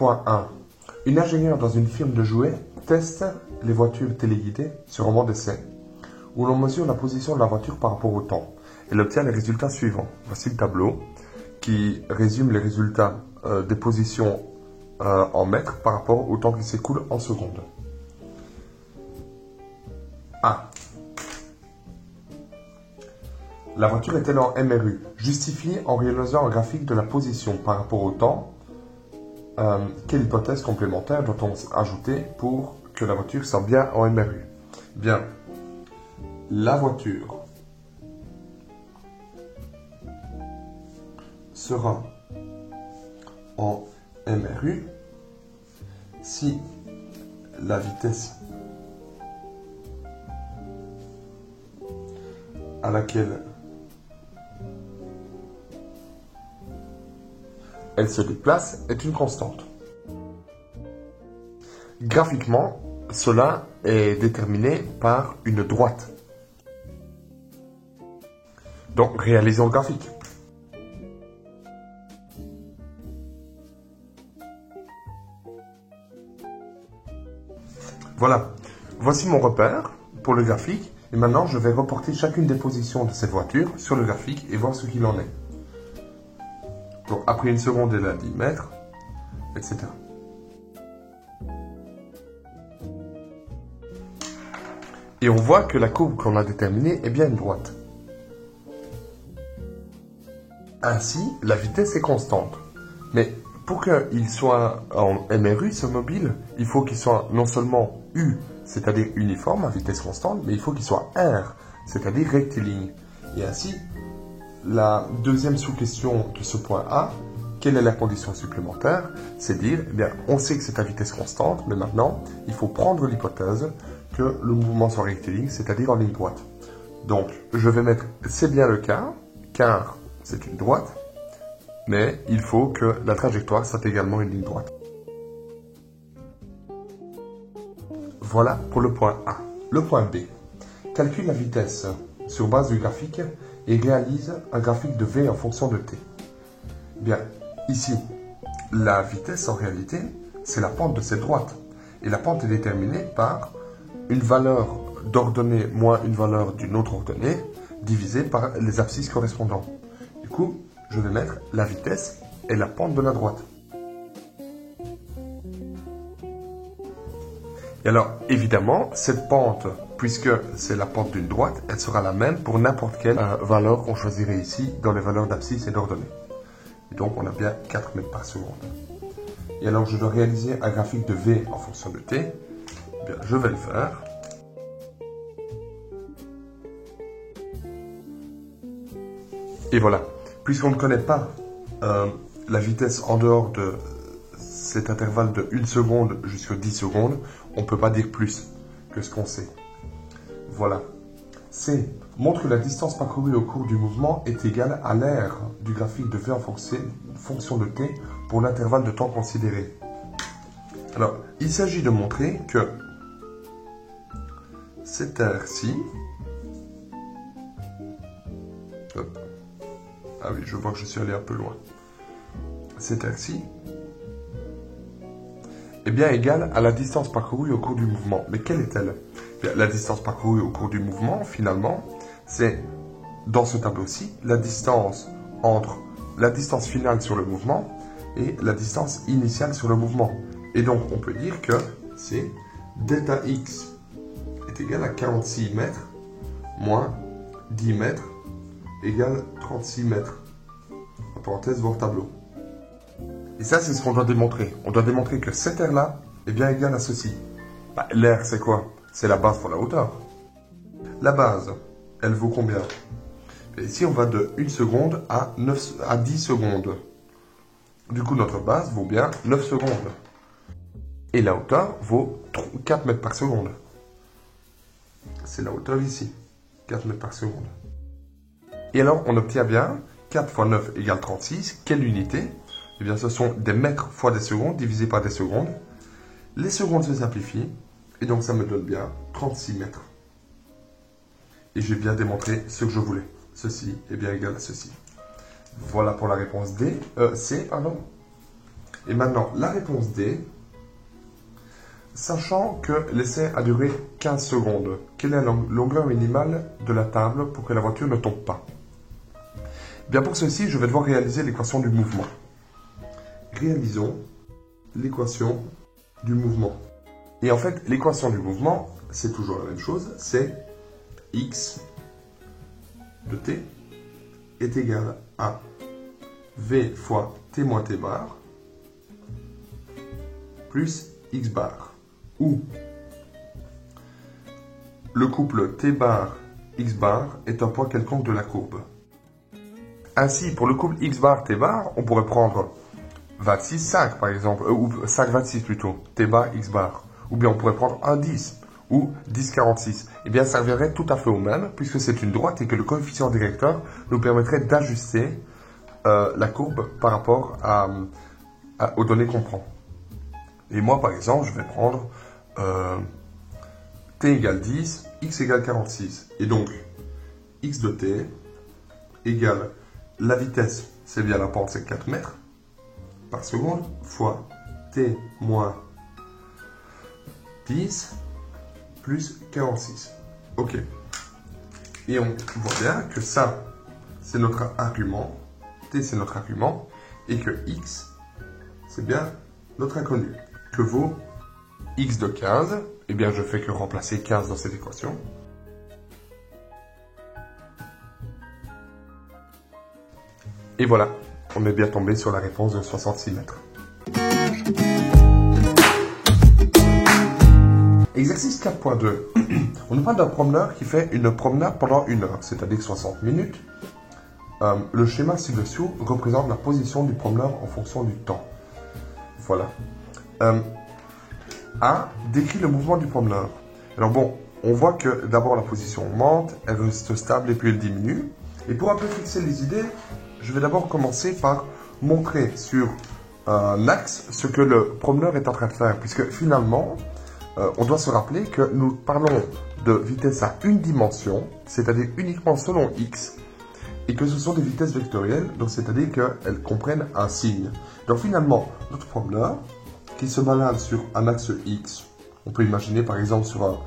Point 1. Une ingénieure dans une firme de jouets teste les voitures téléguidées sur un banc d'essai, où l'on mesure la position de la voiture par rapport au temps. Elle obtient les résultats suivants. Voici le tableau qui résume les résultats des positions en mètres par rapport au temps qui s'écoule en secondes. A. La voiture est-elle en MRU? Justifie en réalisant un graphique de la position par rapport au temps. Quelle hypothèse complémentaire doit-on ajouter pour que la voiture soit bien en MRU? Bien, la voiture sera en MRU si la vitesse à laquelle elle se déplace est une constante. Graphiquement, cela est déterminé par une droite. Donc, réalisons le graphique. Voilà, voici mon repère pour le graphique. Et maintenant, je vais reporter chacune des positions de cette voiture sur le graphique et voir ce qu'il en est. Donc, après une seconde, elle a 10 mètres, etc. Et on voit que la courbe qu'on a déterminée est bien une droite. Ainsi, la vitesse est constante. Mais pour qu'il soit en MRU, ce mobile, il faut qu'il soit non seulement U, c'est-à-dire uniforme à vitesse constante, mais il faut qu'il soit R, c'est-à-dire rectiligne. Et ainsi, la deuxième sous-question de ce point A, quelle est la condition supplémentaire? C'est dire, eh bien, on sait que c'est à vitesse constante, mais maintenant, il faut prendre l'hypothèse que le mouvement soit rectiligne, c'est-à-dire en ligne droite. Donc, je vais mettre, c'est bien le cas, car c'est une droite, mais il faut que la trajectoire soit également une ligne droite. Voilà pour le point A. Le point B. Calcule la vitesse sur base du graphique et réalise un graphique de V en fonction de t. Bien, ici, la vitesse en réalité, c'est la pente de cette droite. Et la pente est déterminée par une valeur d'ordonnée moins une valeur d'une autre ordonnée divisée par les abscisses correspondants. Du coup, je vais mettre la vitesse et la pente de la droite. Et alors, évidemment, cette pente, puisque c'est la pente d'une droite, elle sera la même pour n'importe quelle valeur qu'on choisirait ici dans les valeurs d'abscisse et d'ordonnée. Et donc, on a bien 4 mètres par seconde. Et alors, je dois réaliser un graphique de V en fonction de t. Eh bien, je vais le faire. Et voilà. Puisqu'on ne connaît pas la vitesse en dehors de cet intervalle de 1 seconde jusqu'à 10 secondes, on ne peut pas dire plus que ce qu'on sait. Voilà. C. Montre que la distance parcourue au cours du mouvement est égale à l'aire du graphique de V en fonction de t pour l'intervalle de temps considéré. Alors, il s'agit de montrer que cette aire-ci... Ah oui, je vois que je suis allé un peu loin. Cette aire-ci est bien égale à la distance parcourue au cours du mouvement. Mais quelle est-elle? La distance parcourue au cours du mouvement, finalement, c'est, dans ce tableau-ci, la distance entre la distance finale sur le mouvement et la distance initiale sur le mouvement. Et donc, on peut dire que c'est delta x est égal à 46 mètres moins 10 mètres égale 36 mètres. En parenthèse, voir tableau. Et ça, c'est ce qu'on doit démontrer. On doit démontrer que cette aire-là est bien égale à ceci. Bah, l'aire, c'est quoi? C'est la base fois la hauteur. La base, elle vaut combien? Et ici, on va de 1 seconde à 10 secondes. Du coup, notre base vaut bien 9 secondes. Et la hauteur vaut 4 mètres par seconde. C'est la hauteur ici. 4 mètres par seconde. Et alors, on obtient bien 4 fois 9 égale 36. Quelle unité? Eh bien, ce sont des mètres fois des secondes divisé par des secondes. Les secondes se simplifient. Et donc, ça me donne bien 36 mètres. Et j'ai bien démontré ce que je voulais. Ceci est bien égal à ceci. Voilà pour la réponse D. C, pardon. Et maintenant, la réponse D, sachant que l'essai a duré 15 secondes, quelle est la longueur minimale de la table pour que la voiture ne tombe pas? Bien, pour ceci, je vais devoir réaliser l'équation du mouvement. Réalisons l'équation du mouvement. Et en fait, l'équation du mouvement, c'est toujours la même chose, c'est x de t est égal à v fois t moins t bar plus x bar, où le couple t bar x bar est un point quelconque de la courbe. Ainsi, pour le couple x bar t bar, on pourrait prendre 26 5 par exemple, ou 5 26 plutôt, t bar x bar, ou bien on pourrait prendre un 10 ou 10 46. Eh bien, ça reviendrait tout à fait au même, puisque c'est une droite et que le coefficient directeur nous permettrait d'ajuster la courbe par rapport aux données qu'on prend. Et moi, par exemple, je vais prendre t égale 10, x égale 46. Et donc, x de t égale la vitesse, c'est bien la pente, c'est 4 mètres par seconde, fois t moins 10 plus 46. Ok. Et on voit bien que ça, c'est notre argument, t c'est notre argument, et que x, c'est bien notre inconnu. Que vaut x de 15? Eh bien, je fais que remplacer 15 dans cette équation. Et voilà, on est bien tombé sur la réponse de 66 mètres. Exercice 4.2. On nous parle d'un promeneur qui fait une promenade pendant 1 heure, c'est-à-dire 60 minutes. Le schéma ci-dessous représente la position du promeneur en fonction du temps. Voilà. A décrit le mouvement du promeneur. Alors bon, on voit que d'abord la position augmente, elle reste stable et puis elle diminue. Et pour un peu fixer les idées, je vais d'abord commencer par montrer sur un axe ce que le promeneur est en train de faire, puisque finalement, on doit se rappeler que nous parlons de vitesse à une dimension, c'est-à-dire uniquement selon x, et que ce sont des vitesses vectorielles, donc c'est-à-dire qu'elles comprennent un signe. Donc finalement, notre promeneur, qui se balade sur un axe x, on peut imaginer par exemple sur un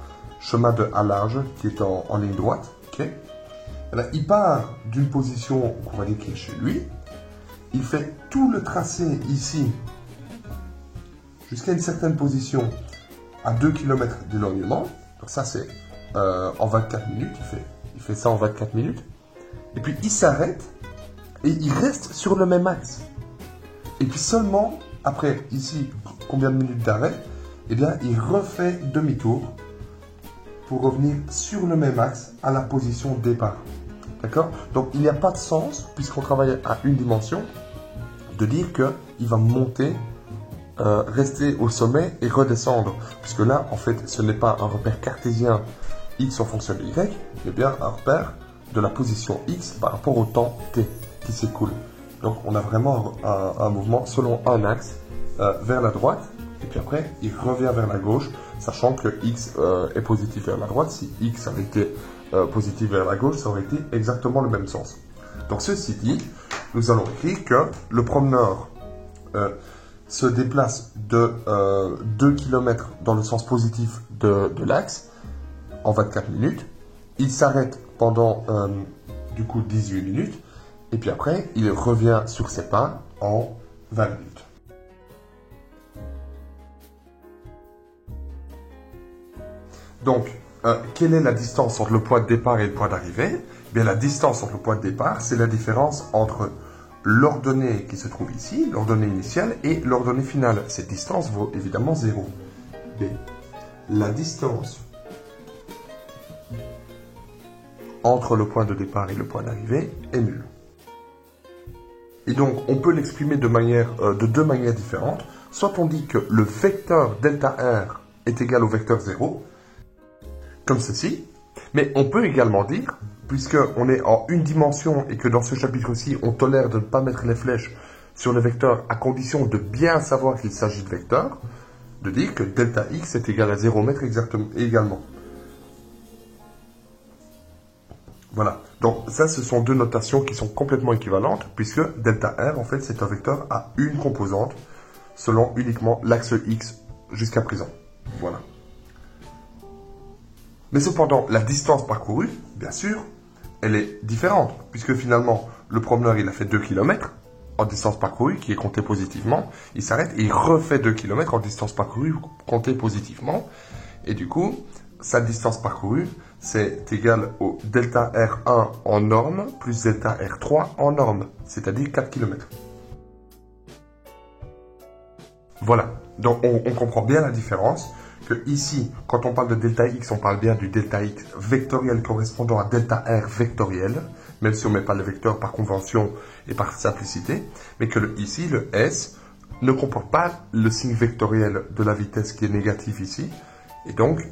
chemin de A large qui est en ligne droite, ok. Là, il part d'une position qu'on va dire qui est chez lui, il fait tout le tracé ici jusqu'à une certaine position à 2 km d'éloignement. Donc ça c'est en 24 minutes, il fait ça en 24 minutes. Et puis il s'arrête et il reste sur le même axe. Et puis seulement après ici combien de minutes d'arrêt, eh bien il refait demi-tour pour revenir sur le même axe à la position départ. D'accord? Donc il n'y a pas de sens, puisqu'on travaille à une dimension, de dire qu'il va monter, rester au sommet et redescendre. Puisque là, en fait, ce n'est pas un repère cartésien x en fonction de y, mais bien un repère de la position x par rapport au temps t qui s'écoule. Donc on a vraiment un mouvement selon un axe vers la droite, et puis après il revient vers la gauche, sachant que x est positif vers la droite. Si x avait été positif vers la gauche, ça aurait été exactement le même sens. Donc ceci dit, nous allons écrire que le promeneur se déplace de 2 km dans le sens positif de l'axe en 24 minutes. Il s'arrête pendant du coup 18 minutes. Et puis après, il revient sur ses pas en 20 minutes. Donc, quelle est la distance entre le point de départ et le point d'arrivée? Bien, la distance entre le point de départ, c'est la différence entre l'ordonnée qui se trouve ici, l'ordonnée initiale, et l'ordonnée finale. Cette distance vaut évidemment 0. B. La distance entre le point de départ et le point d'arrivée est nulle. Et donc, on peut l'exprimer de deux manières différentes. Soit on dit que le vecteur delta R est égal au vecteur 0, comme ceci. Mais on peut également dire, puisqu'on est en une dimension et que dans ce chapitre-ci, on tolère de ne pas mettre les flèches sur le vecteur à condition de bien savoir qu'il s'agit de vecteurs, de dire que delta x est égal à 0 mètre exactement, également. Voilà. Donc ça, ce sont deux notations qui sont complètement équivalentes, puisque delta R, en fait, c'est un vecteur à une composante, selon uniquement l'axe X jusqu'à présent. Voilà. Mais cependant, la distance parcourue, bien sûr, elle est différente, puisque finalement, le promeneur, il a fait 2 km en distance parcourue, qui est comptée positivement. Il s'arrête et il refait 2 km en distance parcourue, comptée positivement. Et du coup, sa distance parcourue, c'est égal au delta R1 en norme, plus delta R3 en norme, c'est-à-dire 4 km. Voilà, donc on comprend bien la différence. Que ici, quand on parle de delta X, on parle bien du delta X vectoriel correspondant à delta R vectoriel, même si on ne met pas le vecteur par convention et par simplicité, mais que ici, le S ne comporte pas le signe vectoriel de la vitesse qui est négatif ici, et donc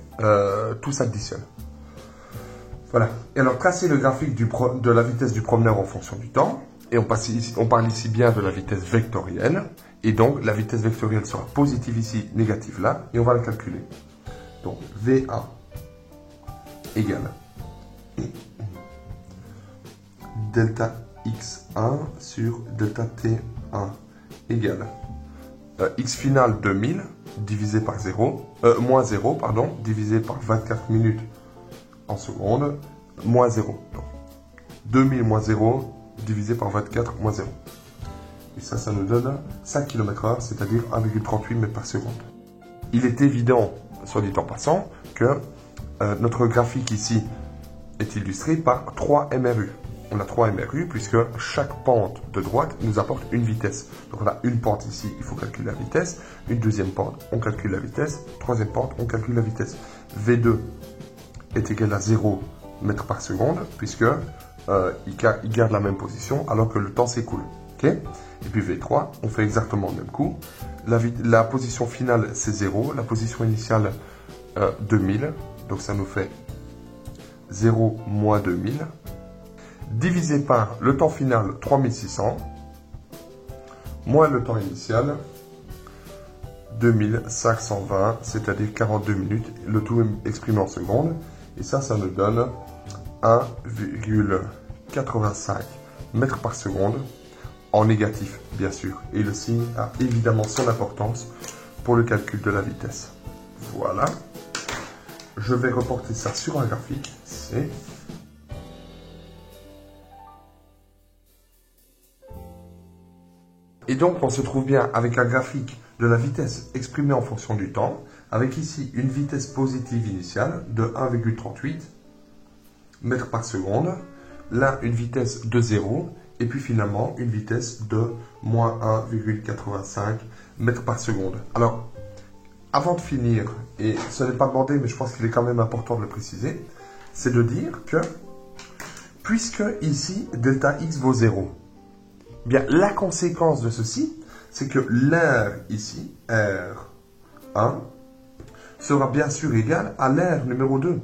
tout s'additionne. Voilà. Et alors, tracer le graphique de la vitesse du promeneur en fonction du temps, et on parle ici bien de la vitesse vectorielle, et donc la vitesse vectorielle sera positive ici, négative là, et on va la calculer. Donc V1 égale delta X1 sur delta T1 égale X final 2000 divisé par 0, moins 0, pardon, divisé par 24 minutes en seconde, moins 0. Donc 2000 moins 0 divisé par 24 moins 0. Et ça nous donne 5 km/h, c'est-à-dire 1,38 mètres par seconde. Il est évident, soit dit en passant, que notre graphique ici est illustré par 3 MRU. On a 3 MRU puisque chaque pente de droite nous apporte une vitesse. Donc on a une pente ici, il faut calculer la vitesse. Une deuxième pente, on calcule la vitesse. Troisième pente, on calcule la vitesse. V2 est égal à 0 mètres par seconde puisque il garde la même position alors que le temps s'écoule. Okay. Et puis V3, on fait exactement le même coup. La position finale, c'est 0. La position initiale, 2000. Donc ça nous fait 0 moins 2000. Divisé par le temps final, 3600. Moins le temps initial, 2520, c'est-à-dire 42 minutes. Le tout est exprimé en secondes. Et ça nous donne 1,85 mètres par seconde. En négatif, bien sûr. Et le signe a évidemment son importance pour le calcul de la vitesse. Voilà. Je vais reporter ça sur un graphique. C'est... Et donc, on se trouve bien avec un graphique de la vitesse exprimée en fonction du temps, avec ici une vitesse positive initiale de 1,38 mètres par seconde. Là, une vitesse de 0. Et puis finalement, une vitesse de moins 1,85 mètres par seconde. Alors, avant de finir, et ce n'est pas demandé, mais je pense qu'il est quand même important de le préciser, c'est de dire que, puisque ici, delta X vaut 0, bien, la conséquence de ceci, c'est que l'air ici, R1, sera bien sûr égal à l'air numéro 2.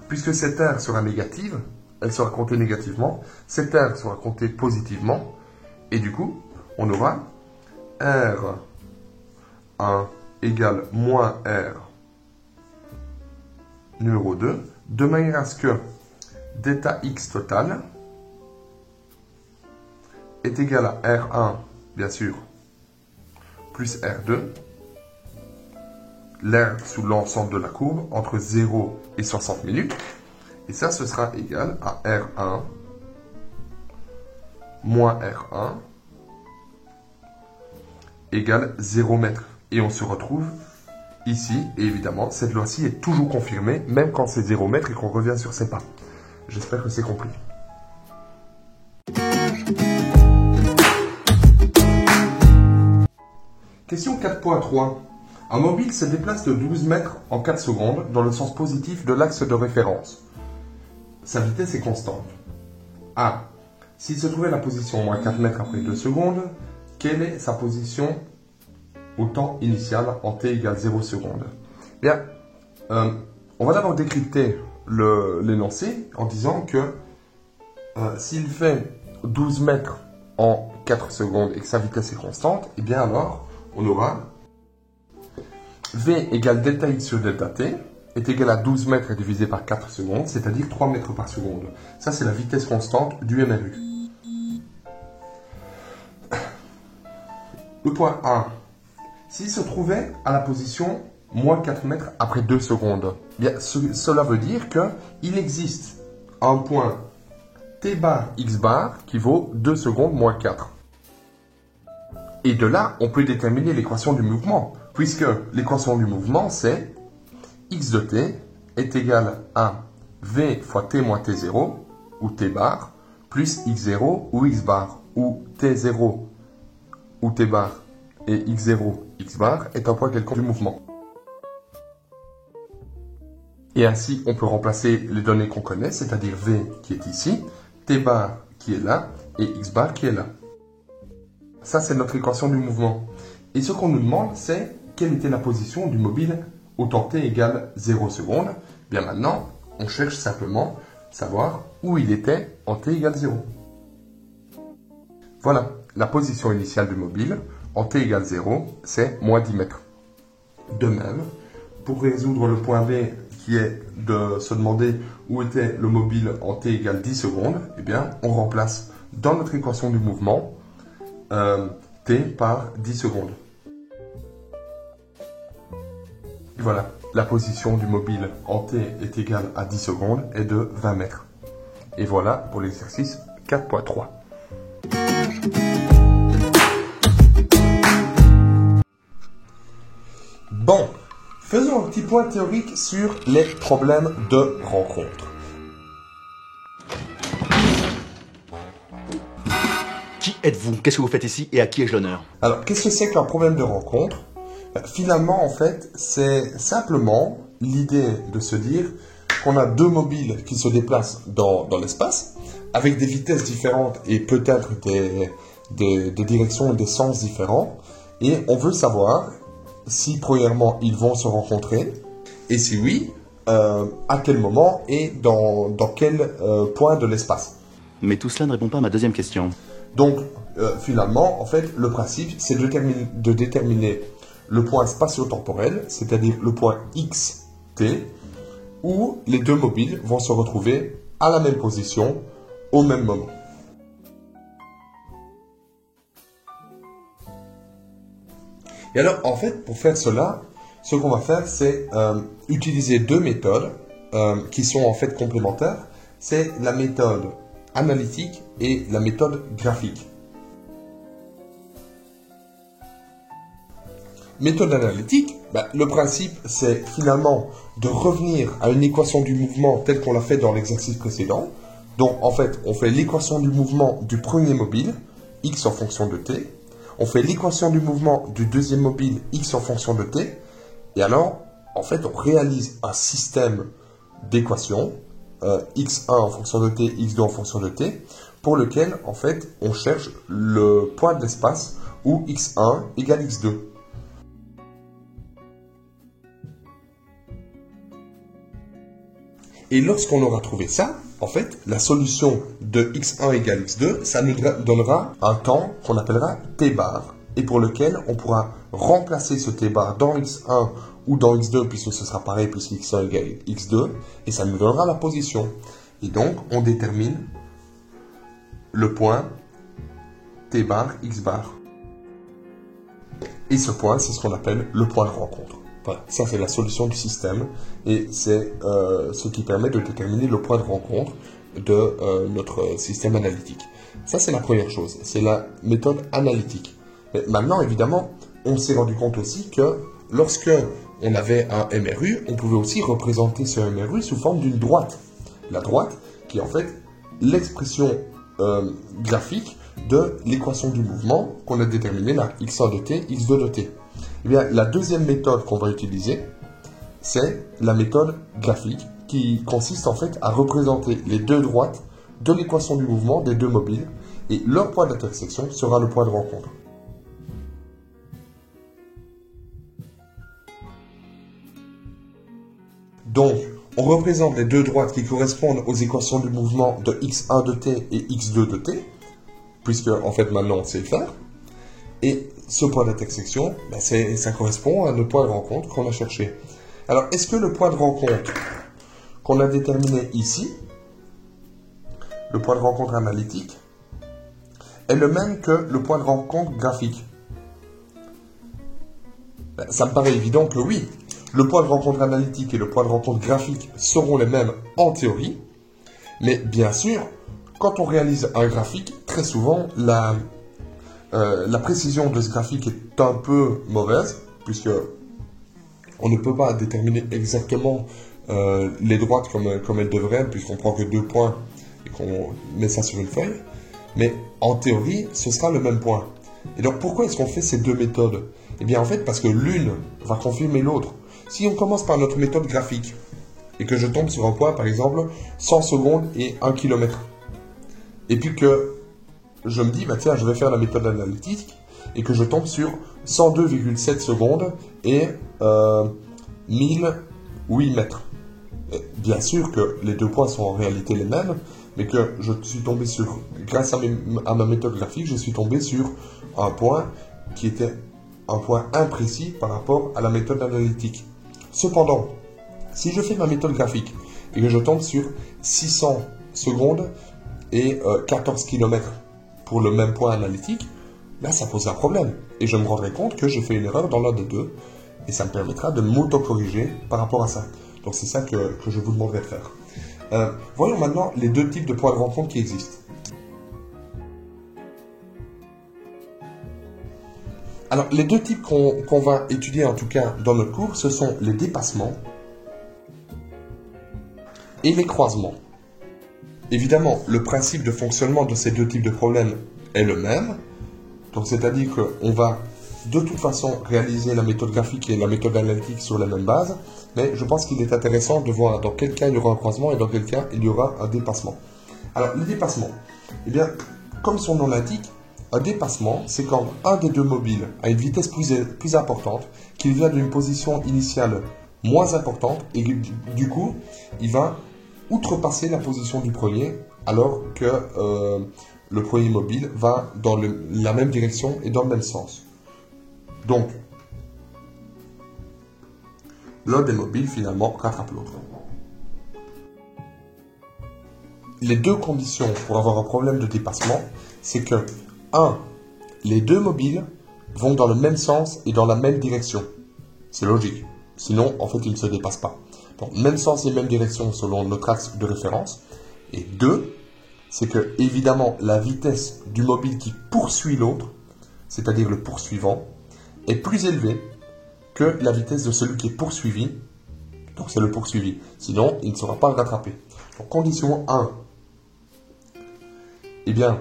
Puisque cette R sera négative, elle sera comptée négativement, cette R sera comptée positivement, et du coup, on aura R1 égale moins R numéro 2, de manière à ce que delta X total est égal à R1, bien sûr, plus R2, l'air sous l'ensemble de la courbe, entre 0 et 60 minutes, et ça, ce sera égal à R1 moins R1 égale 0 mètres. Et on se retrouve ici, et évidemment, cette loi-ci est toujours confirmée, même quand c'est 0 mètres et qu'on revient sur ses pas. J'espère que c'est compris. Question 4.3. Un mobile se déplace de 12 mètres en 4 secondes dans le sens positif de l'axe de référence. Sa vitesse est constante. A. S'il se trouvait à la position moins 4 mètres après 2 secondes, quelle est sa position au temps initial en t égale 0 secondes? Bien, on va d'abord décrypter l'énoncé en disant que s'il fait 12 mètres en 4 secondes et que sa vitesse est constante, et bien alors, on aura V égale delta X sur delta T est égal à 12 mètres divisé par 4 secondes, c'est-à-dire 3 mètres par seconde. Ça, c'est la vitesse constante du MRU. le point A, s'il se trouvait à la position moins 4 mètres après 2 secondes, bien, cela veut dire qu'il existe un point t bar x bar qui vaut 2 secondes moins 4. Et de là, on peut déterminer l'équation du mouvement, puisque l'équation du mouvement, c'est x de t est égal à v fois t moins t0, ou t bar, plus x0 ou x bar, où t0 ou t bar et x0, x bar est un point quelconque du mouvement. Et ainsi, on peut remplacer les données qu'on connaît, c'est-à-dire v qui est ici, t bar qui est là, et x bar qui est là. Ça, c'est notre équation du mouvement. Et ce qu'on nous demande, c'est quelle était la position du mobile au temps t égale 0 secondes. Bien maintenant, on cherche simplement savoir où il était en t égale 0. Voilà, la position initiale du mobile en t égale 0, c'est moins 10 mètres. De même, pour résoudre le point B qui est de se demander où était le mobile en t égale 10 secondes, eh bien, on remplace dans notre équation du mouvement t par 10 secondes. Et voilà, la position du mobile en t est égale à 10 secondes est de 20 mètres. Et voilà pour l'exercice 4.3. Bon, faisons un petit point théorique sur les problèmes de rencontre. Qui êtes-vous? Qu'est-ce que vous faites ici et à qui ai-je l'honneur? Alors, qu'est-ce que c'est qu'un problème de rencontre? Finalement, en fait, c'est simplement l'idée de se dire qu'on a deux mobiles qui se déplacent dans l'espace, avec des vitesses différentes et peut-être des directions et des sens différents, et on veut savoir si, premièrement, ils vont se rencontrer, et si oui, à quel moment et dans quel point de l'espace. Mais tout cela ne répond pas à ma deuxième question. Donc, finalement, en fait, le principe, c'est de déterminer le point spatio-temporel, c'est-à-dire le point x, t, où les deux mobiles vont se retrouver à la même position, au même moment. Et alors, en fait, pour faire cela, ce qu'on va faire, c'est utiliser deux méthodes qui sont en fait complémentaires. C'est la méthode analytique et la méthode graphique. Méthode analytique, le principe, c'est finalement de revenir à une équation du mouvement telle qu'on l'a fait dans l'exercice précédent. Donc, en fait, on fait l'équation du mouvement du premier mobile, x en fonction de t. On fait l'équation du mouvement du deuxième mobile, x en fonction de t. Et alors, en fait, on réalise un système d'équations, x1 en fonction de t, x2 en fonction de t, pour lequel, en fait, on cherche le point de l'espace où x1 égale x2. Et lorsqu'on aura trouvé ça, en fait, la solution de x1 égale x2, ça nous donnera un temps qu'on appellera t bar, et pour lequel on pourra remplacer ce t bar dans x1 ou dans x2, puisque ce sera pareil, puisque x1 égale x2, et ça nous donnera la position. Et donc, on détermine le point t bar, x bar. Et ce point, c'est ce qu'on appelle le point de rencontre. Voilà, ça c'est la solution du système et c'est ce qui permet de déterminer le point de rencontre de notre système analytique. Ça c'est la première chose, c'est la méthode analytique. Mais maintenant évidemment, on s'est rendu compte aussi que lorsque on avait un MRU, on pouvait aussi représenter ce MRU sous forme d'une droite. La droite qui est en fait l'expression graphique de l'équation du mouvement qu'on a déterminée là, x1 de t, x2 de t. Eh bien, la deuxième méthode qu'on va utiliser, c'est la méthode graphique qui consiste en fait à représenter les deux droites de l'équation du mouvement des deux mobiles et leur point d'intersection sera le point de rencontre. Donc, on représente les deux droites qui correspondent aux équations du mouvement de x1 de t et x2 de t, puisque en fait maintenant on sait le faire. Et ce point d'intersection, ça correspond à notre point de rencontre qu'on a cherché. Alors, est-ce que le point de rencontre qu'on a déterminé ici, le point de rencontre analytique, est le même que le point de rencontre graphique? Ça me paraît évident que oui, le point de rencontre analytique et le point de rencontre graphique seront les mêmes en théorie, mais bien sûr, quand on réalise un graphique, très souvent, la précision de ce graphique est un peu mauvaise, puisque on ne peut pas déterminer exactement les droites comme elles devraient, puisqu'on prend que 2 points et qu'on met ça sur une feuille. Mais en théorie, ce sera le même point. Et donc, pourquoi est-ce qu'on fait ces deux méthodes? Eh bien, en fait, parce que l'une va confirmer l'autre. Si on commence par notre méthode graphique, et que je tombe sur un point, par exemple, 100 secondes et 1 km, et puis que je me dis, bah tiens, je vais faire la méthode analytique, et que je tombe sur 102,7 secondes et 1008 mètres. Et bien sûr que les deux points sont en réalité les mêmes, mais que je suis tombé sur, grâce à ma méthode graphique, je suis tombé sur un point qui était un point imprécis par rapport à la méthode analytique. Cependant, si je fais ma méthode graphique et que je tombe sur 600 secondes et 14 km pour le même point analytique, là ça pose un problème. Et je me rendrai compte que j'ai fait une erreur dans l'un des deux, et ça me permettra de m'auto-corriger par rapport à ça. Donc c'est ça que je vous demanderai de faire. Voyons maintenant les deux types de points de rencontre qui existent. Alors, les deux types qu'on va étudier en tout cas dans notre cours, ce sont les dépassements et les croisements. Évidemment, le principe de fonctionnement de ces deux types de problèmes est le même. Donc, c'est-à-dire qu'on va de toute façon réaliser la méthode graphique et la méthode analytique sur la même base, mais je pense qu'il est intéressant de voir dans quel cas il y aura un croisement et dans quel cas il y aura un dépassement. Alors, le dépassement, eh bien, comme son nom l'indique, un dépassement, c'est quand un des deux mobiles a une vitesse plus importante, qu'il vient d'une position initiale moins importante, et du coup, il va outrepasser la position du premier, alors que le premier mobile va dans la même direction et dans le même sens. Donc, l'un des mobiles, finalement, rattrape l'autre. Les deux conditions pour avoir un problème de dépassement, c'est que 1. Les deux mobiles vont dans le même sens et dans la même direction. C'est logique. Sinon, en fait, ils ne se dépassent pas. Donc, même sens et même direction selon notre axe de référence. Et 2, c'est que, évidemment, la vitesse du mobile qui poursuit l'autre, c'est-à-dire le poursuivant, est plus élevée que la vitesse de celui qui est poursuivi. Donc, c'est le poursuivi. Sinon, il ne sera pas rattrapé. Donc, condition 1. Eh bien,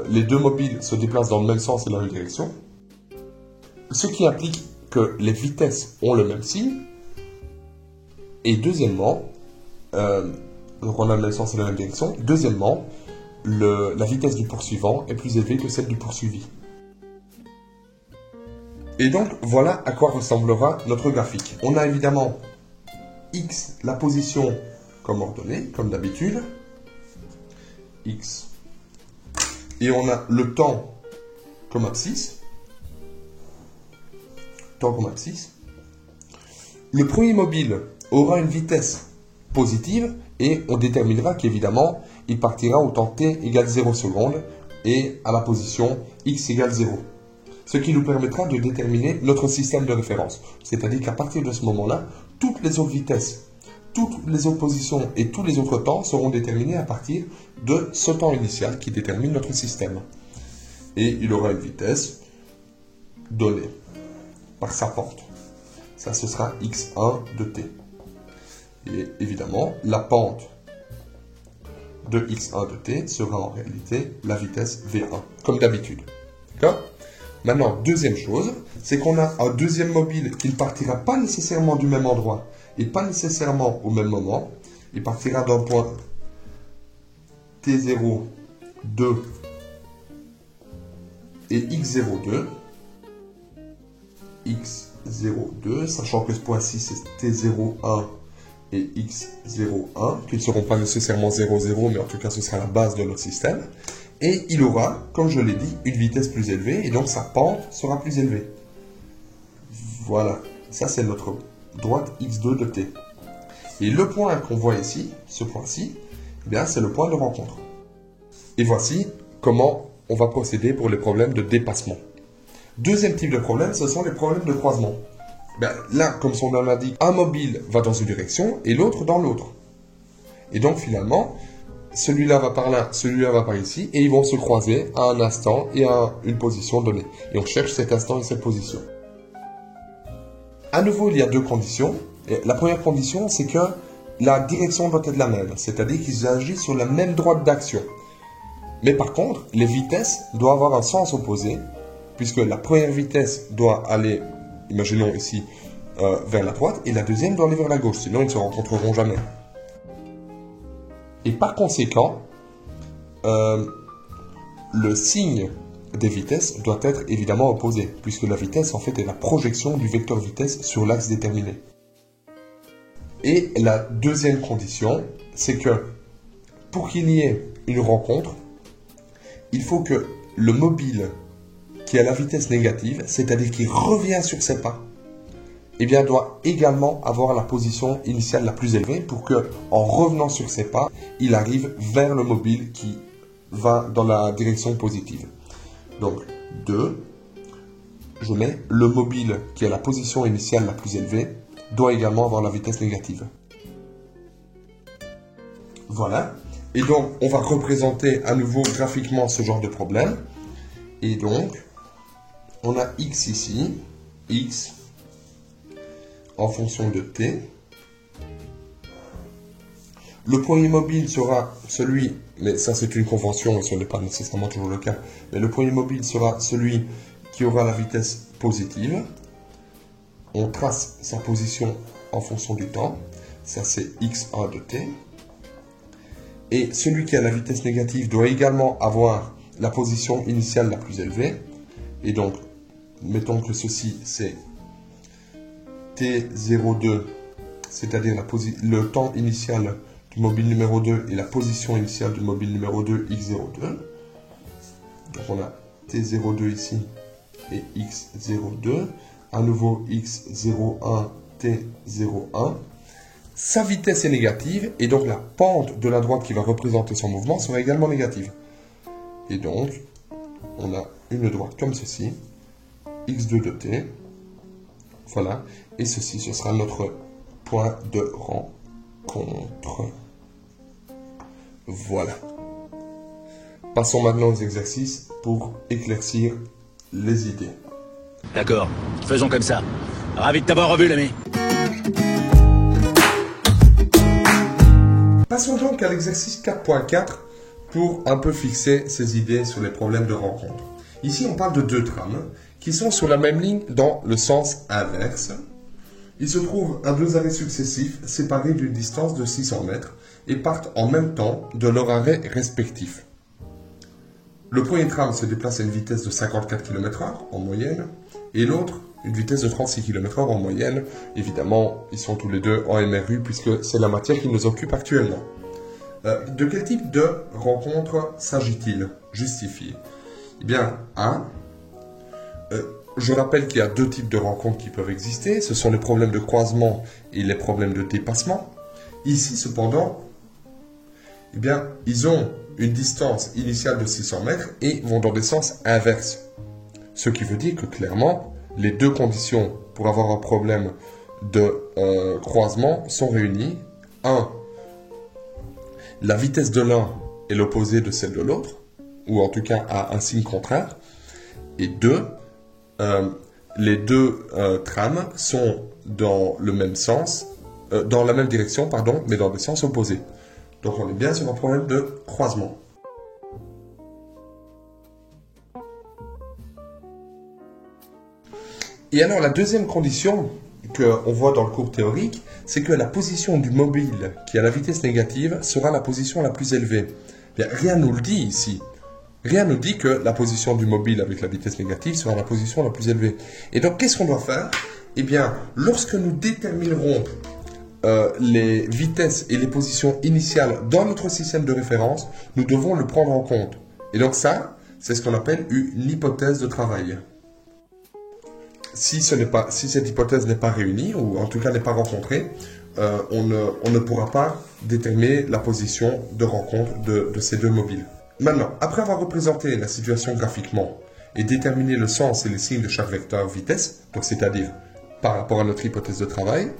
les deux mobiles se déplacent dans le même sens et la même direction, ce qui implique que les vitesses ont le même signe. Et deuxièmement, donc on a le même sens et la même direction. Deuxièmement, la vitesse du poursuivant est plus élevée que celle du poursuivi. Et donc, voilà à quoi ressemblera notre graphique. On a évidemment x, la position comme ordonnée, comme d'habitude, x. Et on a le temps comme abscisse. Temps comme abscisse. Le premier mobile aura une vitesse positive et on déterminera qu'évidemment, il partira au temps t égale 0 secondes et à la position x égale 0. Ce qui nous permettra de déterminer notre système de référence. C'est-à-dire qu'à partir de ce moment-là, toutes les autres vitesses, toutes les autres positions et tous les autres temps seront déterminés à partir de ce temps initial qui détermine notre système. Et il aura une vitesse donnée par sa pente. Ça, ce sera x1 de t. Et évidemment, la pente de x1 de t sera en réalité la vitesse v1, comme d'habitude. D'accord ? Maintenant, deuxième chose, c'est qu'on a un deuxième mobile qui ne partira pas nécessairement du même endroit et pas nécessairement au même moment. Il partira d'un point T0, 2 et X02. X02, sachant que ce point-ci c'est T01 et X01, qui ne seront pas nécessairement 0, 0, mais en tout cas ce sera la base de notre système. Et il aura, comme je l'ai dit, une vitesse plus élevée, et donc sa pente sera plus élevée. Voilà, ça c'est notre droite x2 de t. Et le point qu'on voit ici, ce point-ci, eh bien c'est le point de rencontre. Et voici comment on va procéder pour les problèmes de dépassement. Deuxième type de problème, ce sont les problèmes de croisement. Ben, là, comme son nom l'indique, un mobile va dans une direction et l'autre dans l'autre. Et donc finalement, celui-là va par là, celui-là va par ici, et ils vont se croiser à un instant et à une position donnée. Et on cherche cet instant et cette position. À nouveau, il y a deux conditions. Et la première condition, c'est que la direction doit être la même, c'est-à-dire qu'ils agissent sur la même droite d'action. Mais par contre, les vitesses doivent avoir un sens opposé, puisque la première vitesse doit aller, imaginons ici, vers la droite, et la deuxième doit aller vers la gauche, sinon ils ne se rencontreront jamais. Et par conséquent, le signe des vitesses doit être évidemment opposé, puisque la vitesse en fait est la projection du vecteur vitesse sur l'axe déterminé. Et la deuxième condition, c'est que pour qu'il y ait une rencontre, il faut que le mobile qui a la vitesse négative, c'est-à-dire qui revient sur ses pas, eh bien, doit également avoir la position initiale la plus élevée pour que, en revenant sur ses pas, il arrive vers le mobile qui va dans la direction positive. Donc, 2, je mets le mobile qui a la position initiale la plus élevée doit également avoir la vitesse négative. Voilà. Et donc, on va représenter à nouveau graphiquement ce genre de problème. Et donc, on a x ici, x en fonction de t. Le premier mobile sera celui, mais ça c'est une convention et ce n'est pas nécessairement toujours le cas, mais le premier mobile sera celui qui aura la vitesse positive. On trace sa position en fonction du temps, ça c'est x1 de t. Et celui qui a la vitesse négative doit également avoir la position initiale la plus élevée. Et donc, mettons que ceci c'est t02, c'est-à-dire le temps initial du mobile numéro 2 et la position initiale du mobile numéro 2, x02. Donc on a t02 ici et x02. À nouveau x01, t01. Sa vitesse est négative et donc la pente de la droite qui va représenter son mouvement sera également négative. Et donc, on a une droite comme ceci, x2 de t. Voilà. Et ceci, ce sera notre point de rencontre. Voilà. Passons maintenant aux exercices pour éclaircir les idées. D'accord, faisons comme ça. Ravi de t'avoir revu, l'ami. Passons donc à l'exercice 4.4 pour un peu fixer ces idées sur les problèmes de rencontre. Ici, on parle de deux trams qui sont sur la même ligne dans le sens inverse. Ils se trouvent à deux arrêts successifs séparés d'une distance de 600 mètres et partent en même temps de leur arrêt respectif. Le premier tram se déplace à une vitesse de 54 km/h en moyenne et l'autre une vitesse de 36 km/h en moyenne. Évidemment, ils sont tous les deux en MRU puisque c'est la matière qui nous occupe actuellement. De quel type de rencontre s'agit-il? Justifié. Eh bien, je rappelle qu'il y a deux types de rencontres qui peuvent exister. Ce sont les problèmes de croisement et les problèmes de dépassement. Ici, cependant, eh bien, ils ont une distance initiale de 600 mètres et vont dans des sens inverses. Ce qui veut dire que clairement, les deux conditions pour avoir un problème de croisement sont réunies. 1. La vitesse de l'un est l'opposé de celle de l'autre, ou en tout cas a un signe contraire. Et 2. Les deux trams sont dans le même sens, dans la même direction, pardon, mais dans des sens opposés. Donc on est bien sur un problème de croisement. Et alors la deuxième condition qu'on voit dans le cours théorique, c'est que la position du mobile qui a la vitesse négative sera la position la plus élevée. Bien, rien ne nous le dit ici. Rien ne nous dit que la position du mobile avec la vitesse négative sera la position la plus élevée. Et donc qu'est-ce qu'on doit faire? Eh bien, lorsque nous déterminerons les vitesses et les positions initiales dans notre système de référence, nous devons le prendre en compte. Et donc ça, c'est ce qu'on appelle une hypothèse de travail. Si cette hypothèse n'est pas réunie, ou en tout cas n'est pas rencontrée, on ne pourra pas déterminer la position de rencontre de ces deux mobiles. Maintenant, après avoir représenté la situation graphiquement et déterminer le sens et les signes de chaque vecteur vitesse, donc c'est-à-dire par rapport à notre hypothèse de travail,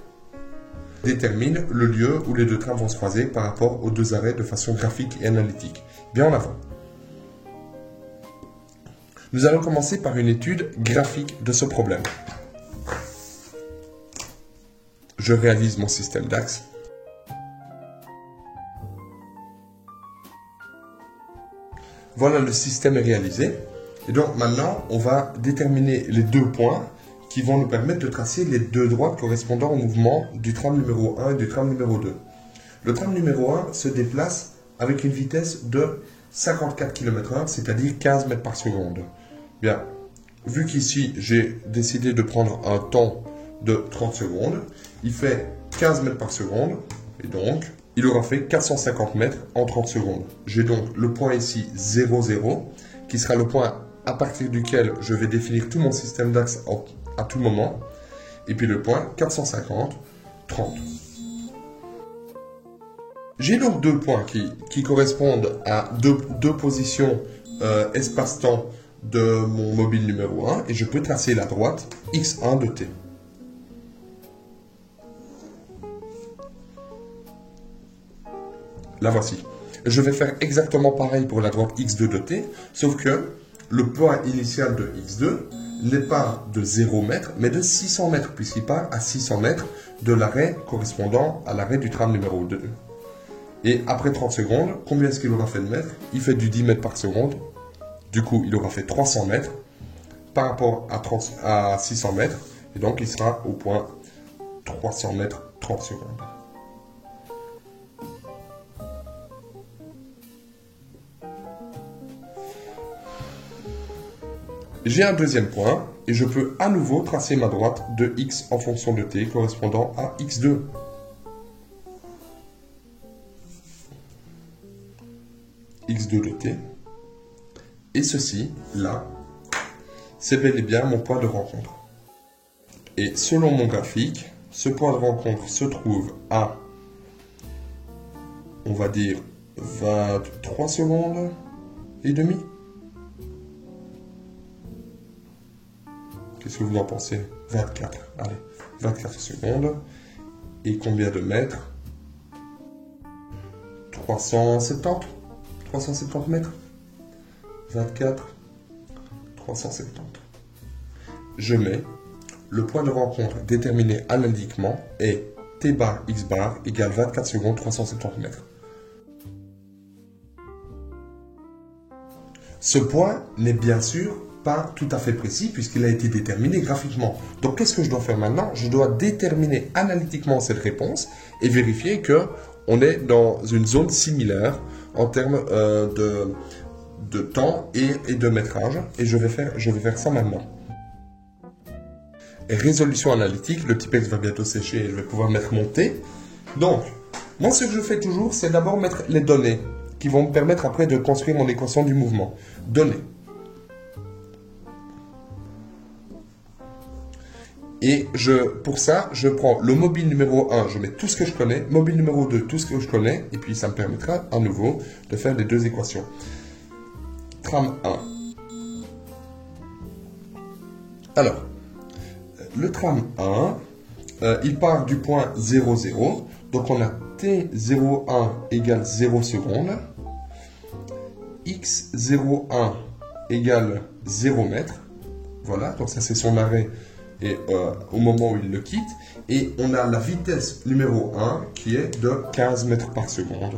détermine le lieu où les deux trains vont se croiser par rapport aux deux arrêts de façon graphique et analytique. Bien en avant. Nous allons commencer par une étude graphique de ce problème. Je réalise mon système d'axes. Voilà, le système est réalisé. Et donc maintenant, on va déterminer les deux points qui vont nous permettre de tracer les deux droites correspondant au mouvement du tram numéro 1 et du tram numéro 2. Le tram numéro 1 se déplace avec une vitesse de 54 km/h, c'est-à-dire 15 mètres par seconde. Bien, vu qu'ici, j'ai décidé de prendre un temps de 30 secondes, il fait 15 mètres par seconde, et donc, il aura fait 450 mètres en 30 secondes. J'ai donc le point ici 0, 0, qui sera le point à partir duquel je vais définir tout mon système d'axes à tout moment, et puis le point 450, 30. J'ai donc deux points qui correspondent à deux positions espace-temps de mon mobile numéro 1, et je peux tracer la droite x1 de t. La voici. Je vais faire exactement pareil pour la droite x2 de t, sauf que le point initial de x2 n'est pas de 0 mètres, mais de 600 mètres, puisqu'il part à 600 mètres de l'arrêt correspondant à l'arrêt du tram numéro 2. Et après 30 secondes, combien est-ce qu'il aura fait de mètres? Il fait du 10 mètres par seconde. Du coup, il aura fait 300 mètres par rapport à 600 mètres. Et donc, il sera au point 300 mètres 30 secondes. J'ai un deuxième point et je peux à nouveau tracer ma droite de x en fonction de t correspondant à x2. x2 de t. Et ceci, là, c'est bel et bien mon point de rencontre. Et selon mon graphique, ce point de rencontre se trouve à, on va dire, 23 secondes et demie. Qu'est-ce que vous en pensez? 24. Allez, 24 secondes. Et combien de mètres? 370. 370 mètres. 24. 370. Je mets le point de rencontre déterminé analytiquement est t bar x bar égale 24 secondes 370 mètres. Ce point n'est bien sûr pas tout à fait précis puisqu'il a été déterminé graphiquement. Donc qu'est-ce que je dois faire maintenant? Je dois déterminer analytiquement cette réponse et vérifier que on est dans une zone similaire en termes de temps et de métrage. Et je vais faire ça maintenant. Et résolution analytique, le Tipex va bientôt sécher et je vais pouvoir mettre mon T. Donc, moi ce que je fais toujours, c'est d'abord mettre les données qui vont me permettre après de construire mon équation du mouvement. Données. Et pour ça, je prends le mobile numéro 1, je mets tout ce que je connais, mobile numéro 2, tout ce que je connais, et puis ça me permettra à nouveau de faire les deux équations. Tram 1. Alors, le tram 1, il part du point 0, 0, donc on a T01 égale 0 secondes, X01 égale 0 mètres, voilà, donc ça c'est son arrêt et, au moment où il le quitte, et on a la vitesse numéro 1 qui est de 15 mètres par seconde.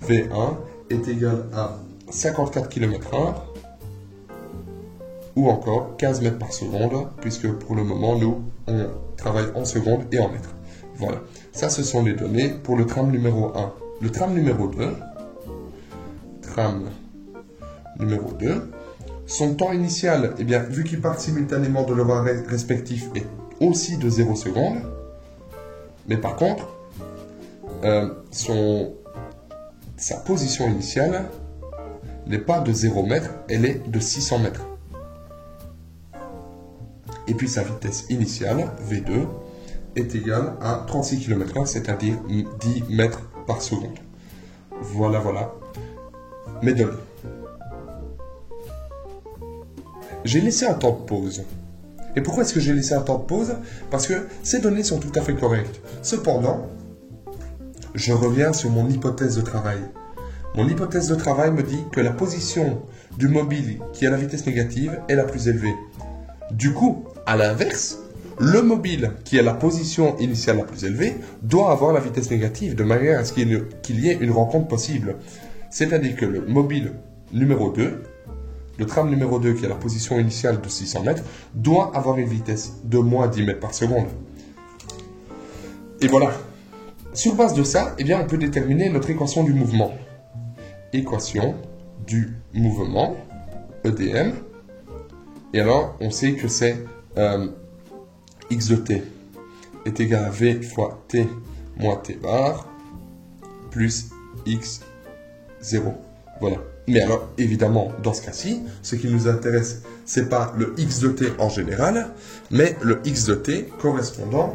V1 est égal à 54 km/h ou encore 15 mètres par seconde, puisque pour le moment, nous, on travaille en secondes et en mètres. Voilà, ça ce sont les données pour le tram numéro 1. Le tram numéro 2, son temps initial, eh bien, vu qu'il part simultanément de leur arrêt respectif, est aussi de 0 secondes. Mais par contre, sa position initiale n'est pas de 0 mètres, elle est de 600 mètres. Et puis sa vitesse initiale, V2, est égale à 36 km/h, c'est-à-dire 10 mètres par seconde. Voilà, voilà mes données. j'ai laissé un temps de pause. Et pourquoi est-ce que j'ai laissé un temps de pause? Parce que ces données sont tout à fait correctes. Cependant, je reviens sur mon hypothèse de travail. Mon hypothèse de travail me dit que la position du mobile qui a la vitesse négative est la plus élevée. Du coup, à l'inverse, le mobile qui a la position initiale la plus élevée doit avoir la vitesse négative de manière à ce qu'il y ait une rencontre possible. C'est-à-dire que le mobile numéro 2, le tram numéro 2 qui a la position initiale de 600 mètres, doit avoir une vitesse de moins 10 mètres par seconde. Et voilà. Sur base de ça, eh bien, on peut déterminer notre équation du mouvement. Équation du mouvement, EDM. Et alors, on sait que c'est x de t est égal à v fois t moins t bar plus x0. Voilà. Mais alors, évidemment, dans ce cas-ci, ce qui nous intéresse, c'est pas le x de t en général, mais le x de t correspondant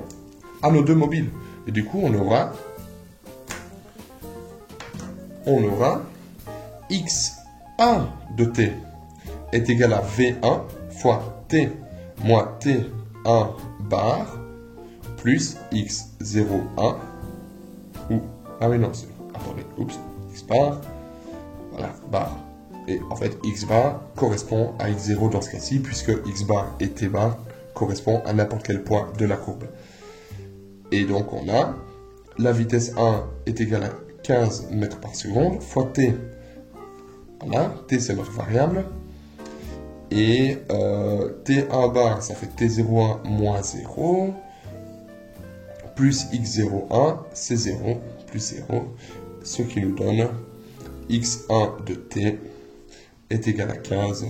à nos deux mobiles. Et du coup, on aura x1 de t est égal à v1 fois t moins t1 bar plus x01 ou... Ah oui, non, attendez, oups, x bar, voilà, bar. Et en fait, x bar correspond à x0 dans ce cas-ci, puisque x bar et t bar correspondent à n'importe quel point de la courbe. Et donc, on a la vitesse 1 est égale à 15 mètres par seconde fois t. Voilà, t c'est notre variable. Et t1 bar, ça fait t01 moins 0. Plus x01, c'est 0, plus 0. Ce qui nous donne x1 de t est égal à 15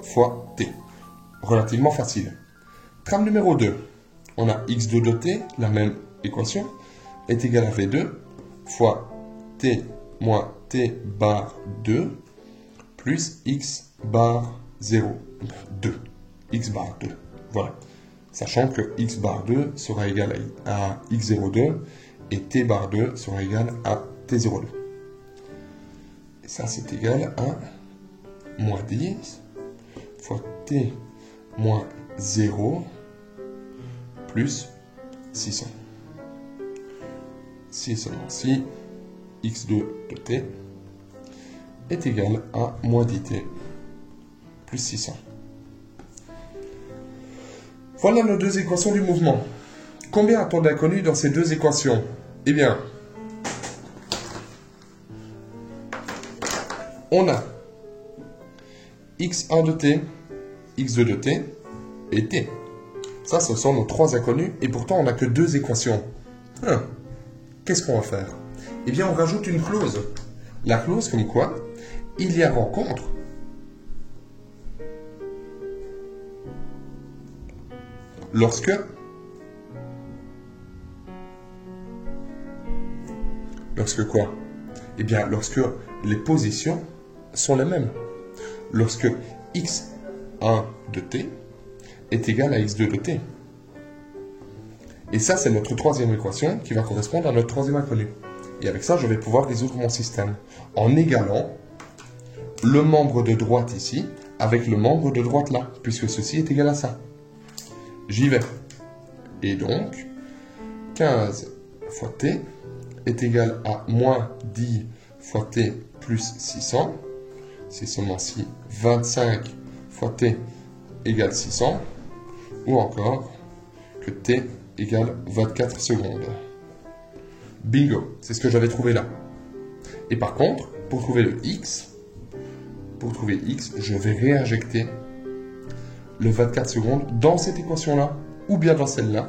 fois t. Relativement facile. Trame numéro 2. On a x2 de t, la même équation, est égal à v2 fois t moins t bar 2 plus x bar 0, 2, x bar 2. Voilà. Sachant que x bar 2 sera égal à x02 et t bar 2 sera égal à t02. Et ça, c'est égal à moins 10 fois t moins 0 plus 600. Si seulement si x2 de t est égal à moins 10t plus 600. Voilà nos deux équations du mouvement. Combien a-t-on d'inconnus dans ces deux équations? Eh bien, on a x1 de t, x2 de t et t. Ça, ce sont nos trois inconnus, et pourtant, on n'a que deux équations. Qu'est-ce qu'on va faire? Eh bien, on rajoute une clause. La clause comme quoi, il y a rencontre lorsque quoi? Eh bien, lorsque les positions sont les mêmes. Lorsque x1 de t est égal à x2 de t. Et ça, c'est notre troisième équation qui va correspondre à notre troisième inconnu. Et avec ça, je vais pouvoir résoudre mon système en égalant le membre de droite ici avec le membre de droite là, puisque ceci est égal à ça. J'y vais. Et donc, 15 fois t est égal à moins 10 fois t plus 600. C'est seulement si 25 fois t égale 600. Ou encore que t égale 24 secondes. Bingo, c'est ce que j'avais trouvé là. Et par contre, pour trouver x, je vais réinjecter le 24 secondes dans cette équation-là, ou bien dans celle-là,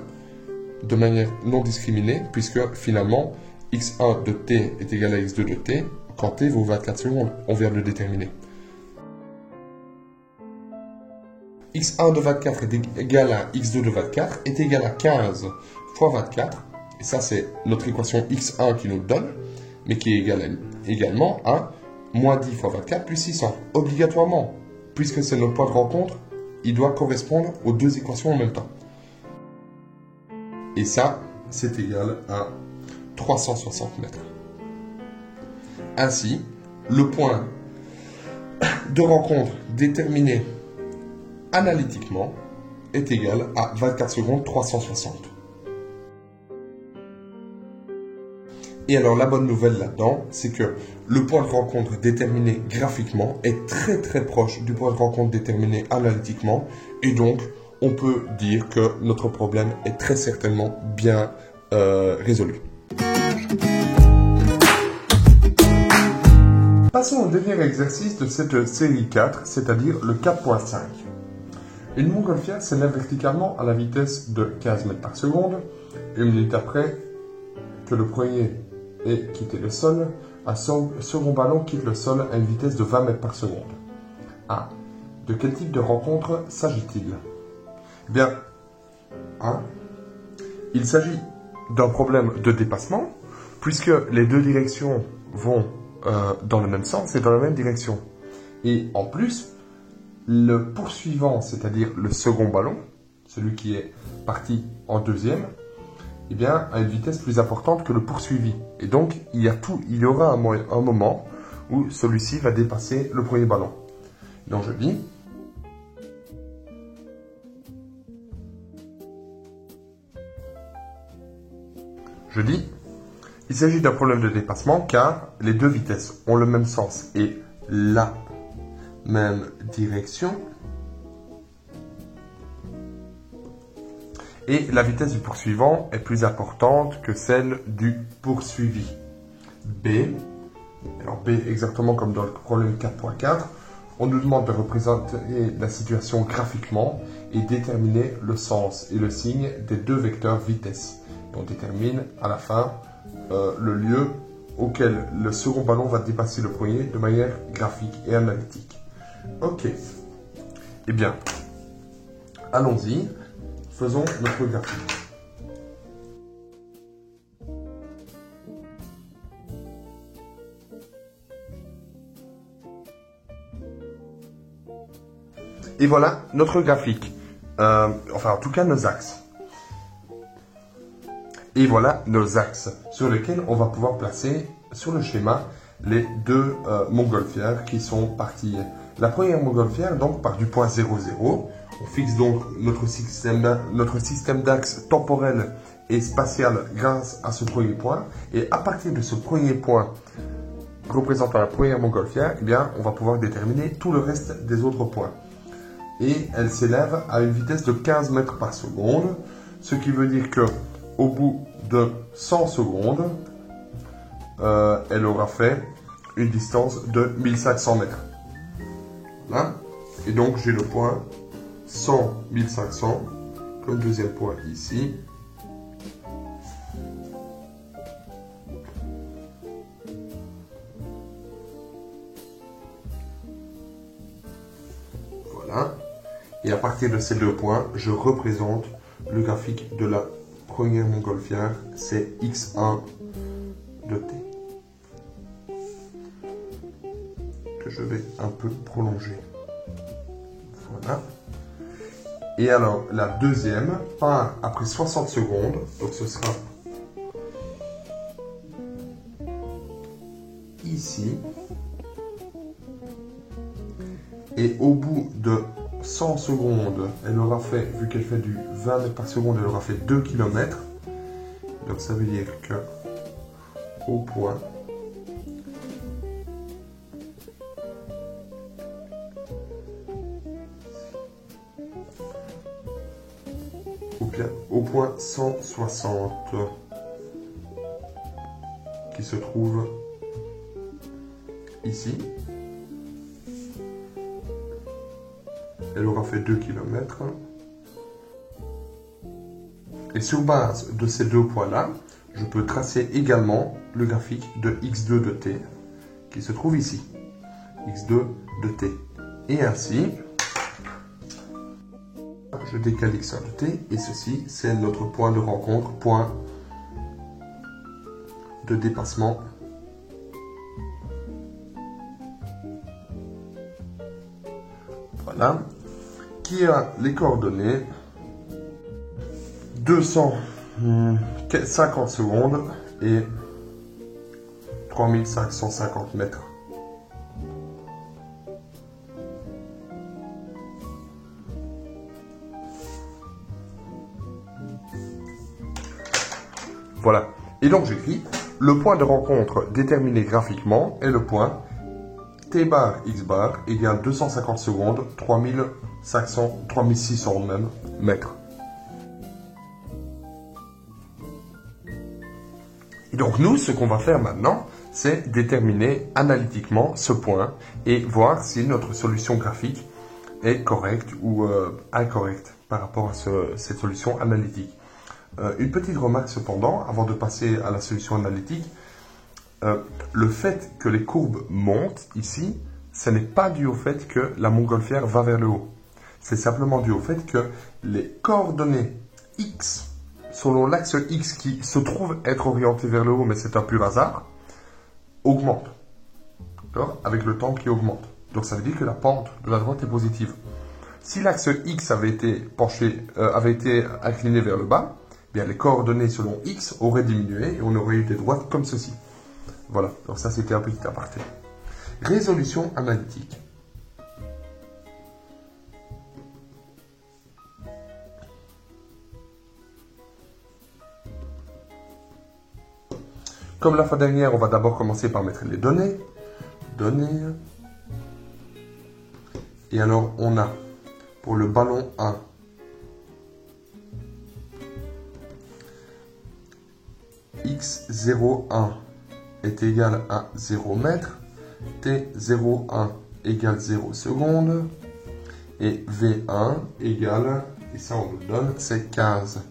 de manière non discriminée, puisque finalement, x1 de t est égal à x2 de t, quand t vaut 24 secondes. On vient de le déterminer. x1 de 24 est égal à x2 de 24 est égal à 15 fois 24. Et ça, c'est notre équation x1 qui nous le donne, mais qui est égale également à moins 10 fois 24 plus 600. Obligatoirement, puisque c'est notre point de rencontre, il doit correspondre aux deux équations en même temps. Et ça, c'est égal à 360 mètres. Ainsi, le point de rencontre déterminé analytiquement, est égal à 24 secondes 360. Et alors la bonne nouvelle là-dedans, c'est que le point de rencontre déterminé graphiquement est très très proche du point de rencontre déterminé analytiquement, et donc on peut dire que notre problème est très certainement bien résolu. Passons au dernier exercice de cette série 4, c'est-à-dire le 4.5. Une montgolfière s'élève verticalement à la vitesse de 15 mètres par seconde. Une minute après que le premier ait quitté le sol, un second ballon quitte le sol à une vitesse de 20 mètres par seconde. A. De quel type de rencontre s'agit-il? Eh bien, 1. Il s'agit d'un problème de dépassement, puisque les deux directions vont dans le même sens et dans la même direction. Et en plus, le poursuivant, c'est-à-dire le second ballon, celui qui est parti en deuxième, eh bien, a une vitesse plus importante que le poursuivi. Et donc, il y aura un moment où celui-ci va dépasser le premier ballon. Donc, je dis, il s'agit d'un problème de dépassement car les deux vitesses ont le même sens et la même direction. Et la vitesse du poursuivant est plus importante que celle du poursuivi. B, alors B exactement comme dans le problème 4.4, on nous demande de représenter la situation graphiquement et déterminer le sens et le signe des deux vecteurs vitesse. Et on détermine à la fin le lieu auquel le second ballon va dépasser le premier de manière graphique et analytique. Ok. Eh bien, allons-y. Faisons notre graphique. Et voilà notre graphique. Enfin, en tout cas, nos axes. Et voilà nos axes sur lesquels on va pouvoir placer sur le schéma les deux montgolfières qui sont parties. La première montgolfière donc part du point 0, 0. On fixe donc notre système d'axe temporel et spatial grâce à ce premier point. Et à partir de ce premier point représentant la première montgolfière, eh bien, on va pouvoir déterminer tout le reste des autres points. Et elle s'élève à une vitesse de 15 mètres par seconde, ce qui veut dire que au bout de 100 secondes, elle aura fait une distance de 1500 mètres. Voilà. Et donc j'ai le point 100, 1500 comme deuxième point ici. Voilà. Et à partir de ces deux points, je représente le graphique de la première montgolfière, c'est x1 de t. Que je vais un peu prolonger. Voilà. Et alors, la deuxième part après 60 secondes, donc ce sera ici. Et au bout de 100 secondes, elle aura fait, vu qu'elle fait du 20 mètres par seconde, elle aura fait 2 km. Donc ça veut dire que au point au point 160 qui se trouve ici, elle aura fait 2 km. Et sur base de ces deux points-là, je peux tracer également le graphique de x2 de t qui se trouve ici. x2 de t. Et ainsi, je décale x1 de t et ceci, c'est notre point de rencontre, point de dépassement. Voilà. Qui a les coordonnées 250 secondes et 3550 mètres. Voilà. Et donc j'écris le point de rencontre déterminé graphiquement est le point t bar x bar égale 250 secondes, 3600 même mètres. Et donc nous, ce qu'on va faire maintenant, c'est déterminer analytiquement ce point et voir si notre solution graphique est correcte ou incorrecte par rapport à cette solution analytique. Une petite remarque cependant, avant de passer à la solution analytique, le fait que les courbes montent ici, ce n'est pas dû au fait que la montgolfière va vers le haut. C'est simplement dû au fait que les coordonnées x, selon l'axe x qui se trouve être orienté vers le haut, mais c'est un pur hasard, augmentent. Avec le temps qui augmente. Donc ça veut dire que la pente de la droite est positive. Si l'axe x avait été incliné vers le bas, bien les coordonnées selon x auraient diminué et on aurait eu des droites comme ceci. Voilà, donc ça c'était un petit aparté. Résolution analytique. Comme la fois dernière, on va d'abord commencer par mettre les données. Données. Et alors on a pour le ballon 1 x01 est égal à 0 mètres, t01 égale 0 secondes et v1 égale, et ça on le donne, c'est 15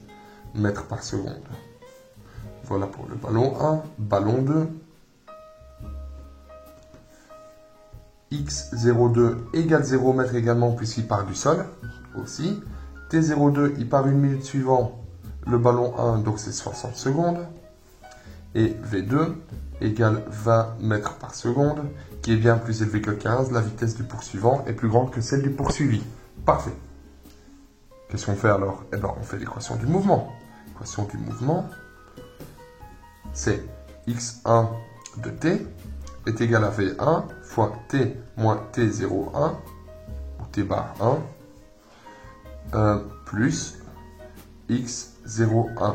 mètres par seconde. Voilà pour le ballon 1. Ballon 2. x02 égale 0 mètre également puisqu'il part du sol aussi. t02 il part une minute suivant le ballon 1, donc c'est 60 secondes. Et v2 égale 20 mètres par seconde, qui est bien plus élevé que 15. La vitesse du poursuivant est plus grande que celle du poursuivi. Parfait. Qu'est-ce qu'on fait alors? Eh bien, on fait l'équation du mouvement. L'équation du mouvement, c'est x1 de t est égal à v1 fois t moins t01, ou t bar 1, plus x01.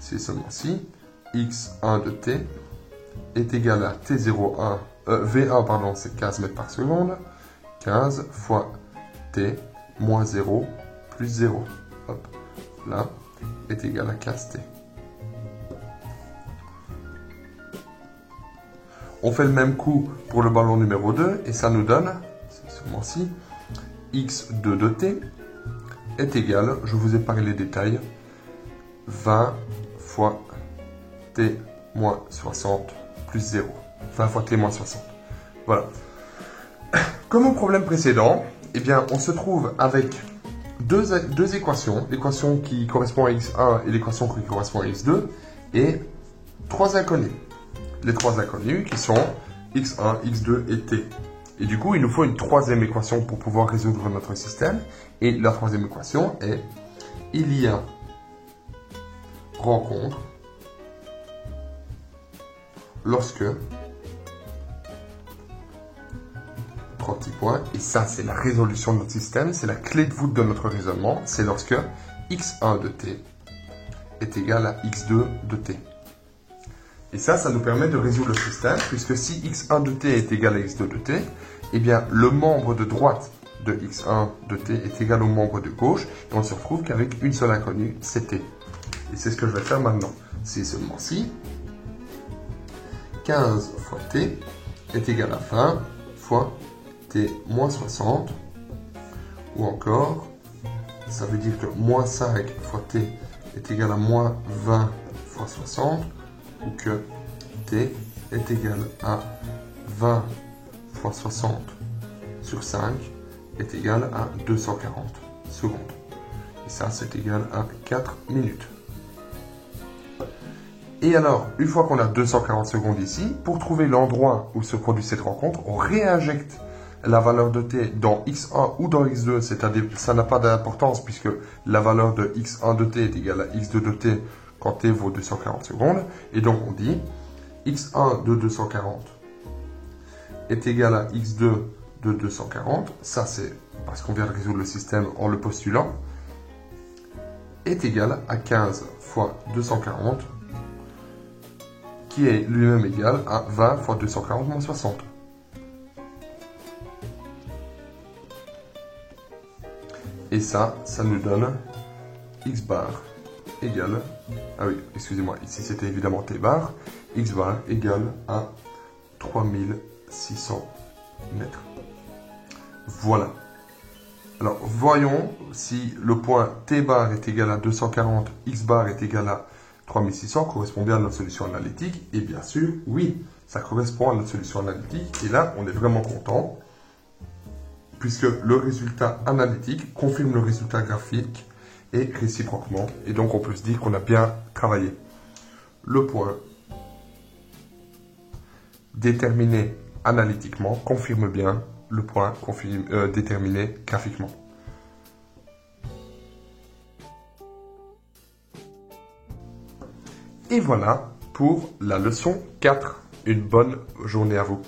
C'est seulement si x1 de t est égal à t01, v1 pardon, c'est 15 mètres par seconde, 15 fois t moins 0 plus 0, hop, là, est égal à 15t. On fait le même coup pour le ballon numéro 2 et ça nous donne, c'est seulement si, x2 de t est égal, je vous épargne les détails, 20 fois t moins 60 plus 0. 20 fois t moins 60. Voilà. Comme au problème précédent, eh bien, on se trouve avec deux équations, l'équation qui correspond à x1 et l'équation qui correspond à x2, et trois inconnus. Les trois inconnus qui sont x1, x2 et t. Et du coup, il nous faut une troisième équation pour pouvoir résoudre notre système. Et la troisième équation est il y a rencontre lorsque 3 petits points, et ça c'est la résolution de notre système, c'est la clé de voûte de notre raisonnement, c'est lorsque x1 de t est égal à x2 de t. Et ça nous permet de résoudre le système, puisque si x1 de t est égal à x2 de t, eh bien le membre de droite de x1 de t est égal au membre de gauche, et on se retrouve qu'avec une seule inconnue, c'est t. Et c'est ce que je vais faire maintenant. C'est seulement si 15 fois t est égal à 20 fois t moins 60, ou encore, ça veut dire que moins 5 fois t est égal à moins 20 fois 60, ou que t est égal à 20 fois 60 sur 5 est égal à 240 secondes. Et ça, c'est égal à 4 minutes. Et alors, une fois qu'on a 240 secondes ici, pour trouver l'endroit où se produit cette rencontre, on réinjecte la valeur de t dans x1 ou dans x2, c'est-à-dire ça n'a pas d'importance puisque la valeur de x1 de t est égale à x2 de t quand t vaut 240 secondes. Et donc on dit x1 de 240 est égal à x2 de 240. Ça c'est parce qu'on vient de résoudre le système en le postulant. est égal à 15 fois 240, qui est lui-même égal à 20 fois 240 moins 60. Et ça nous donne x bar égale... Ah oui, excusez-moi, ici c'était évidemment t bar. X bar égale à 3600 mètres. Voilà. Alors, voyons si le point t bar est égal à 240, x bar est égal à 3600, correspond bien à notre solution analytique. Et bien sûr, oui, ça correspond à notre solution analytique. Et là, on est vraiment content, puisque le résultat analytique confirme le résultat graphique et réciproquement. Et donc, on peut se dire qu'on a bien travaillé. Le point déterminé analytiquement confirme bien le point déterminé graphiquement. Et voilà pour la leçon 4. Une bonne journée à vous.